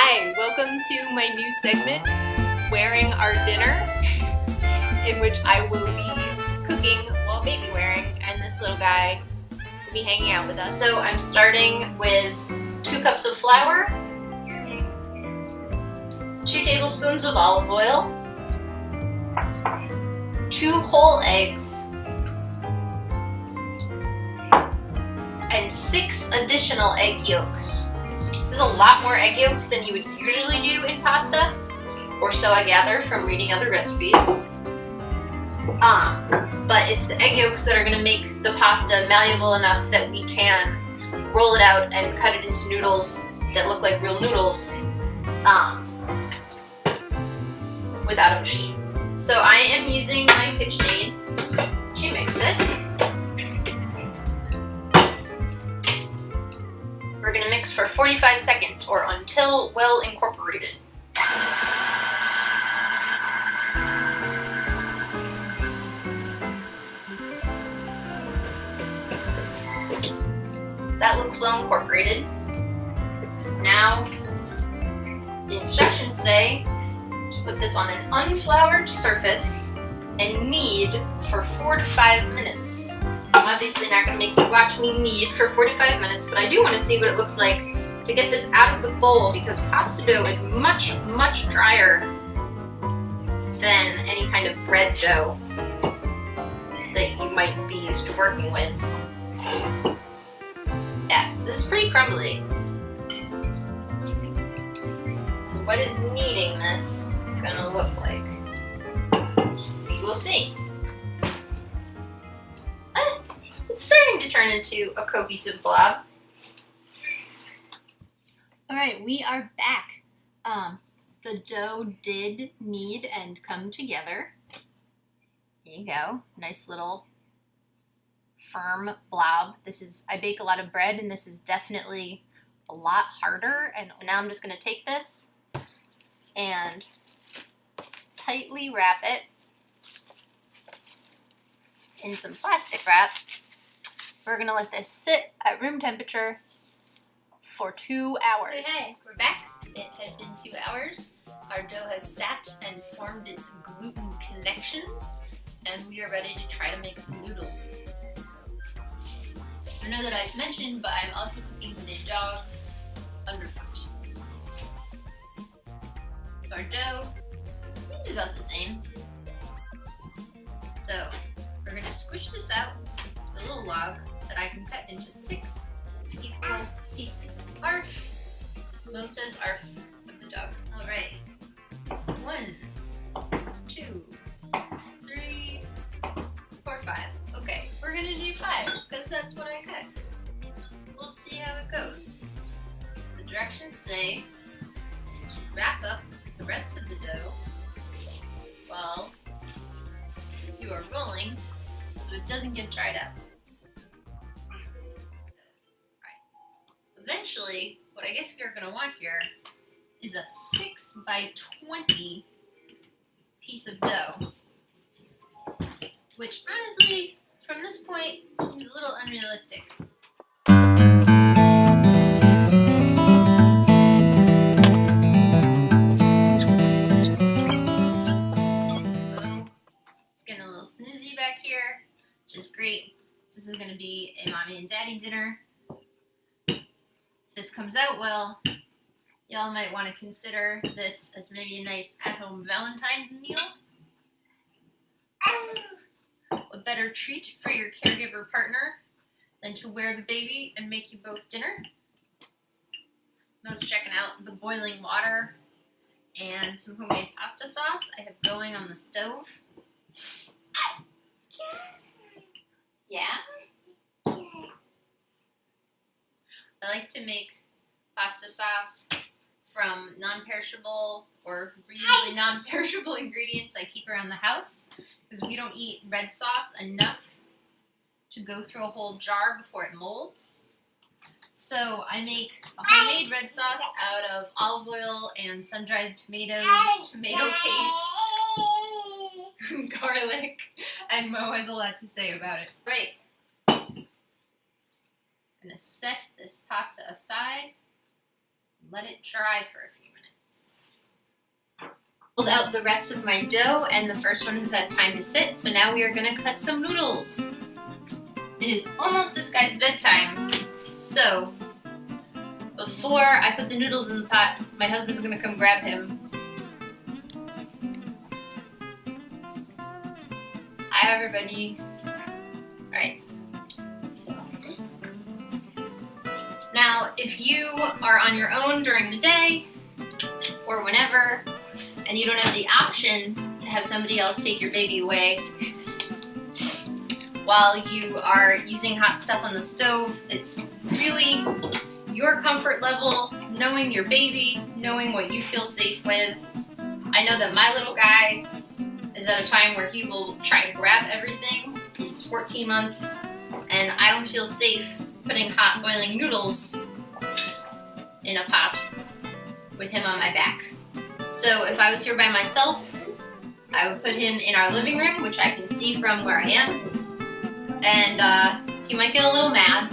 Hi, welcome to my new segment, Wearing Our Dinner, in which I will be cooking while baby wearing, and this little guy will be hanging out with us. So I'm starting with 2 cups of flour, 2 tablespoons of olive oil, 2 whole eggs, and 6 additional egg yolks. This is a lot more egg yolks than you would usually do in pasta, or so I gather from reading other recipes. But it's the egg yolks that are going to make the pasta malleable enough that we can roll it out and cut it into noodles that look like real noodles without a machine. So I am using my KitchenAid to mix this. We're going to mix for 45 seconds or until well incorporated. That looks well incorporated. Now, the instructions say to put this on an unfloured surface and knead for 4 to 5 minutes. I'm obviously not going to make you watch me knead for 45 minutes, but I do want to see what it looks like to get this out of the bowl, because pasta dough is much, much drier than any kind of bread dough that you might be used to working with. Yeah, this is pretty crumbly. So what is kneading this gonna look like? We will see. It's starting to turn into a cohesive blob. Alright, we are back. The dough did knead and come together. There you go. Nice little firm blob. I bake a lot of bread, and this is definitely a lot harder. And so now I'm just going to take this and tightly wrap it in some plastic wrap. We're going to let this sit at room temperature for 2 hours. Hey, we're back. It had been 2 hours. Our dough has sat and formed its gluten connections, and we are ready to try to make some noodles. I know that I've mentioned, but I'm also cooking with a dog underfoot. So our dough seems about the same. So we're going to squish this out with a little log that I can cut into 6 equal pieces. Arf! Mo says arf of the dog. Alright. 1, 2, 3, 4, 5. Okay, we're going to do 5 because that's what I cut. We'll see how it goes. The directions say to wrap up the rest of the dough while you are rolling so it doesn't get dried up. Eventually, what I guess we're going to want here is a 6 by 20 piece of dough, which honestly, from this point, seems a little unrealistic. It's getting a little snoozy back here, which is great. This is going to be a mommy and daddy dinner. If this comes out well, y'all might want to consider this as maybe a nice at-home Valentine's meal. A better treat for your caregiver partner than to wear the baby and make you both dinner. Mo's checking out the boiling water and some homemade pasta sauce I have going on the stove. Yeah? I like to make pasta sauce from non-perishable or reasonably non-perishable ingredients I keep around the house, because we don't eat red sauce enough to go through a whole jar before it molds. So I make a homemade red sauce out of olive oil and sun-dried tomatoes, tomato paste, garlic, and Mo has a lot to say about it. Right. I'm going to set this pasta aside Let it dry for a few minutes. Pulled out the rest of my dough, and the first one has had time to sit, so now we are going to cut some noodles. It is almost this guy's bedtime, so before I put the noodles in the pot, my husband's going to come grab him. Hi everybody. Alright. Now, if you are on your own during the day, or whenever, and you don't have the option to have somebody else take your baby away while you are using hot stuff on the stove, it's really your comfort level, knowing your baby, knowing what you feel safe with. I know that my little guy is at a time where he will try to grab everything. He's 14 months, and I don't feel safe putting hot boiling noodles in a pot with him on my back. So if I was here by myself, I would put him in our living room, which I can see from where I am, and he might get a little mad,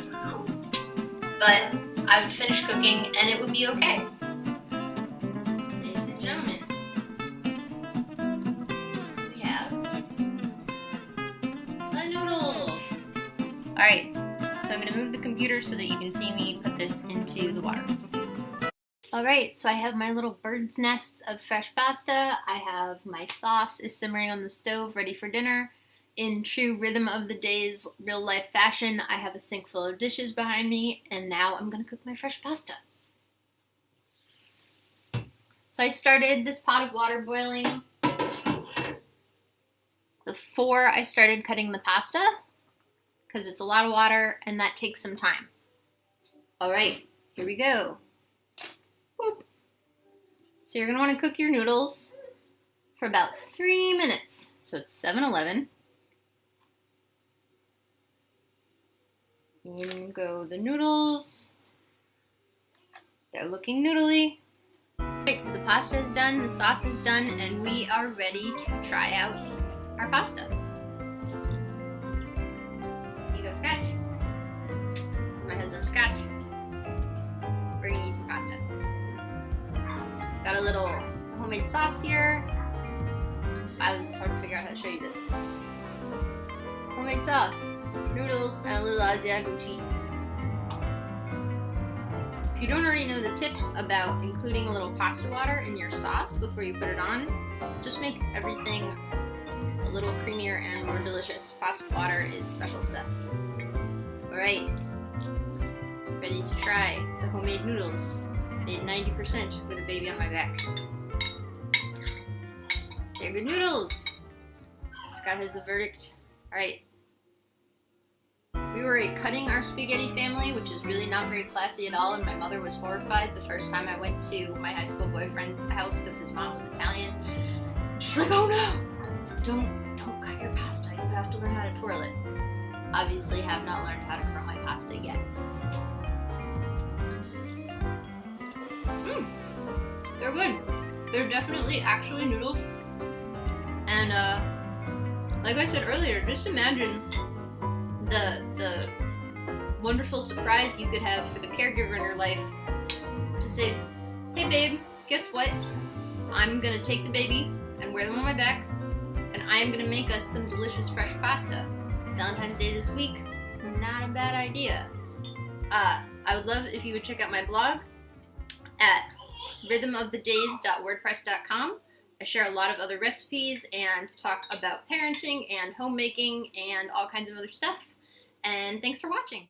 but I would finish cooking and it would be okay. Ladies and gentlemen, we have a noodle. Alright, so I'm going to move the computer so that you can see me put this into the water. Alright, so I have my little bird's nests of fresh pasta. I have my sauce is simmering on the stove, ready for dinner. In true Rhythm of the Day's real life fashion, I have a sink full of dishes behind me, and now I'm going to cook my fresh pasta. So I started this pot of water boiling before I started cutting the pasta, because it's a lot of water and that takes some time. Alright, here we go. Boop. So you're going to want to cook your noodles for about 3 minutes. So it's 7-Eleven. In go the noodles. They're looking noodly. Alright, so the pasta is done, the sauce is done, and we are ready to try out our pasta. Here you go, Scott. My husband Scott. We're gonna eat some pasta. Got a little homemade sauce here. It's hard to figure out how to show you this. Homemade sauce, noodles, and a little Asiago cheese. If you don't already know the tip about including a little pasta water in your sauce before you put it on, just make everything a little creamier and more delicious. Pasta water is special stuff. Alright, ready to try the homemade noodles. Made 90% with a baby on my back. They're good noodles. Scott has the verdict. Alright. We were a cutting our spaghetti family, which is really not very classy at all, and my mother was horrified the first time I went to my high school boyfriend's house because his mom was Italian. She's like, oh no! Don't cut your pasta. You have to learn how to twirl it. Obviously have not learned how to curl my pasta yet. They're good. They're definitely actually noodles. And like I said earlier, just imagine the wonderful surprise you could have for the caregiver in your life to say, hey babe, guess what? I'm gonna take the baby and wear them on my back, and I am gonna make us some delicious fresh pasta. Valentine's Day this week, not a bad idea. I would love if you would check out my blog at rhythmofthedays.wordpress.com. I share a lot of other recipes and talk about parenting and homemaking and all kinds of other stuff. And thanks for watching.